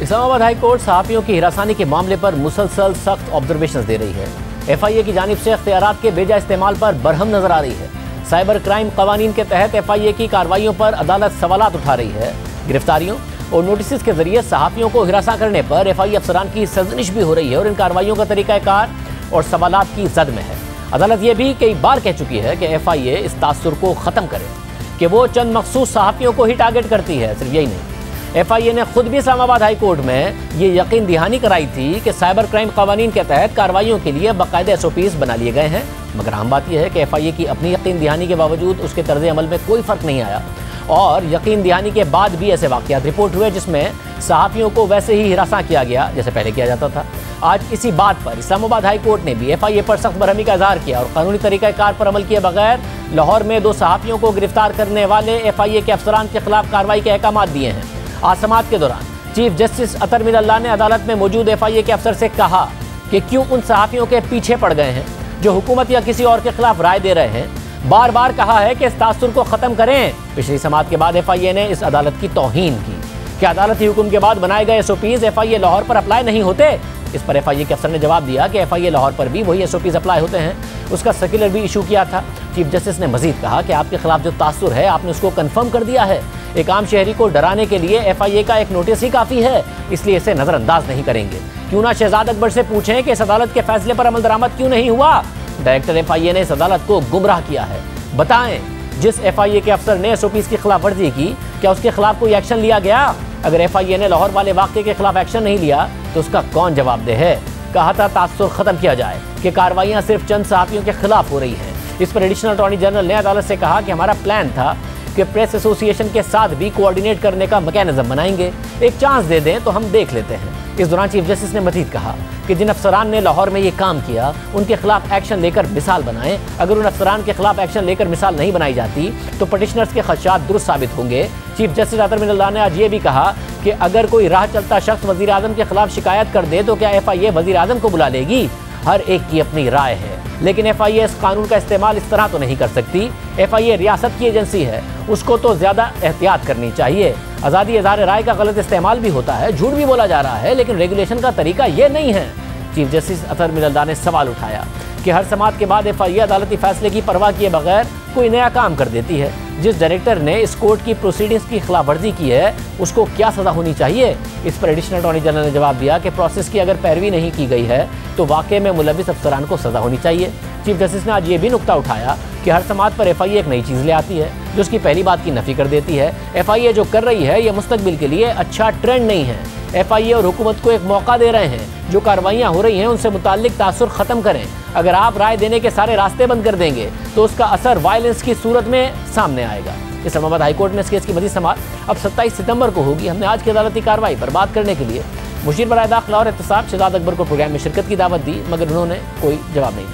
Islamabad high court सहाफ़ियों की हिरासानी के मामले पर मुसलसल सख्त ऑब्जर्वेशन दे रही है। FIA की जानिब से इख्तियारात के बेजा इस्तेमाल पर बरहम नजर आ रही है। साइबर क्राइम कवानीन के तहत FIA की कार्रवाइयों पर अदालत सवालात उठा रही है। गिरफ्तारियों और नोटिस के जरिए सहाफ़ियों को हिरासा करने पर FIA अफसरान की सरजनिश भी हो रही है और इन कार्रवाइयों का तरीक़ाकार और सवालात की जद में है। अदालत ये भी कई बार कह चुकी है कि FIA इस तासुर को ख़त्म करे कि वो चंद मखसूस सहाफ़ियों को ही टारगेट करती है। सिर्फ यही नहीं, FIA ने खुद भी इस्लामाबाद हाई कोर्ट में ये यकीन दहानी कराई थी कि साइबर क्राइम कवानीन के तहत कार्रवाइयों के लिए बाकायदा SOPs बना लिए गए हैं। मगर अहम बात यह है कि FIA की अपनी यकीन दहानी के बावजूद उसके तर्ज अमल में कोई फ़र्क नहीं आया और यकीन दहानी के बाद भी ऐसे वाक़यात रिपोर्ट हुए जिसमें सहाफ़ियों को वैसे ही हिरासा किया गया जैसे पहले किया जाता था। आज इसी बात पर इस्लामाबाद हाई कोर्ट ने भी FIA पर सख्त बरहमी का इज़हार किया और कानूनी तरीक़ाकार पर अमल किए बगैर लाहौर में 2 सहाफ़ियों को गिरफ्तार करने वाले FIA के अफसरान के खिलाफ कार्रवाई के अहकाम दिए हैं। आज समाअत के दौरान चीफ जस्टिस अतर मिनल्लाह ने अदालत में मौजूद FIA के अफसर से कहा कि क्यों उन सहाफ़ियों के पीछे पड़ गए हैं जो हुकूमत या किसी और के खिलाफ राय दे रहे हैं। बार बार कहा है कि इस तासुर को ख़त्म करें। पिछली समाअत के बाद FIA ने इस अदालत की तौहीन की कि अदालती हुक्म के बाद बनाए गए SOPs FIA लाहौर पर अप्लाई नहीं होते। इस पर FIA के अफसर ने जवाब दिया कि FIA लाहौर पर भी वही SOPs अप्लाई होते हैं। उसका सर्कुलर भी इशू किया था। चीफ जस्टिस ने मजीद कहा कि आपके खिलाफ जो तासुर है आपने उसको कन्फर्म कर दिया है। एक आम शहरी को डराने के लिए FIA का एक नोटिस ही काफ़ी है, इसलिए इसे नज़रअंदाज नहीं करेंगे। क्यों ना शहजाद अकबर से पूछें कि इस अदालत के फैसले पर अमल दरामद क्यों नहीं हुआ। डायरेक्टर FIA ने इस अदालत को गुमराह किया है। बताएं, जिस FIA के अफसर ने SOPs की खिलाफ वर्जी की, क्या उसके खिलाफ कोई एक्शन लिया गया? अगर FIA ने लाहौर वाले वाक़े के खिलाफ एक्शन नहीं लिया तो उसका कौन जवाबदेह है? कहा था तासुर ख़त्म किया जाए कि कार्रवाइयाँ सिर्फ चंद सहाफ़ियों के खिलाफ हो रही हैं। इस पर एडिशनल अटॉर्नी जनरल ने अदालत से कहा कि हमारा प्लान था कि प्रेस एसोसिएशन के साथ भी कोऑर्डिनेट करने का मैकेनिज्म बनाएंगे, एक चांस दे दें तो हम देख लेते हैं। इस दौरान चीफ जस्टिस ने मजीद कहा कि जिन अफसरान ने लाहौर में ये काम किया उनके खिलाफ एक्शन लेकर मिसाल बनाएं। अगर उन अफसरान के खिलाफ एक्शन लेकर मिसाल नहीं बनाई जाती तो पटिशनर्स के खदशात दुरुस्त साबित होंगे। चीफ जस्टिस अतर मिनल्लाह ने आज ये भी कहा कि अगर कोई राह चलता शख्स वज़ीर आज़म के खिलाफ शिकायत कर दे तो क्या FIA वज़ीर आज़म को बुला लेगी? हर एक की अपनी राय है, लेकिन FIA इस कानून का इस्तेमाल इस तरह तो नहीं कर सकती। FIA रियासत की एजेंसी है, उसको तो ज़्यादा एहतियात करनी चाहिए। आज़ादी इज़हार राय का गलत इस्तेमाल भी होता है, झूठ भी बोला जा रहा है, लेकिन रेगुलेशन का तरीका ये नहीं है। चीफ जस्टिस अतर मिनल्लाह ने सवाल उठाया कि हर समाअत के बाद FIA अदालती फैसले की परवाह किए बगैर कोई नया काम कर देती है। जिस डायरेक्टर ने इस कोर्ट की प्रोसीडिंग्स की खिलाफ वर्जी की है उसको क्या सज़ा होनी चाहिए? इस पर एडिशनल अटॉर्नी जनरल ने जवाब दिया कि प्रोसेस की अगर पैरवी नहीं की गई है तो वाक़े में मुलविस अफसरान को सज़ा होनी चाहिए। चीफ जस्टिस ने आज ये भी नुक्ता उठाया कि हर समाअत पर FIA एक नई चीज़ ले आती है जो उसकी पहली बात की नफ़ी कर देती है। FIA जो कर रही है ये मुस्तकबिल के लिए अच्छा ट्रेंड नहीं है। FIA और हुकूमत को एक मौका दे रहे हैं, जो कार्रवाइयाँ हो रही हैं उनसे मुताल्लिक तासुर ख़त्म करें। अगर आप राय देने के सारे रास्ते बंद कर देंगे तो उसका असर वायलेंस की सूरत में सामने आएगा। इस्लामाबाद हाईकोर्ट में इस केस की मज़ीद समाअत अब 27 सितंबर को होगी। हमने आज की अदालती कार्रवाई पर बात करने के लिए मुशीर बराए दाखिला और एहतसाब शहजाद अकबर को प्रोग्राम में शिरकत की दावत दी, मगर उन्होंने कोई जवाब नहीं दिया।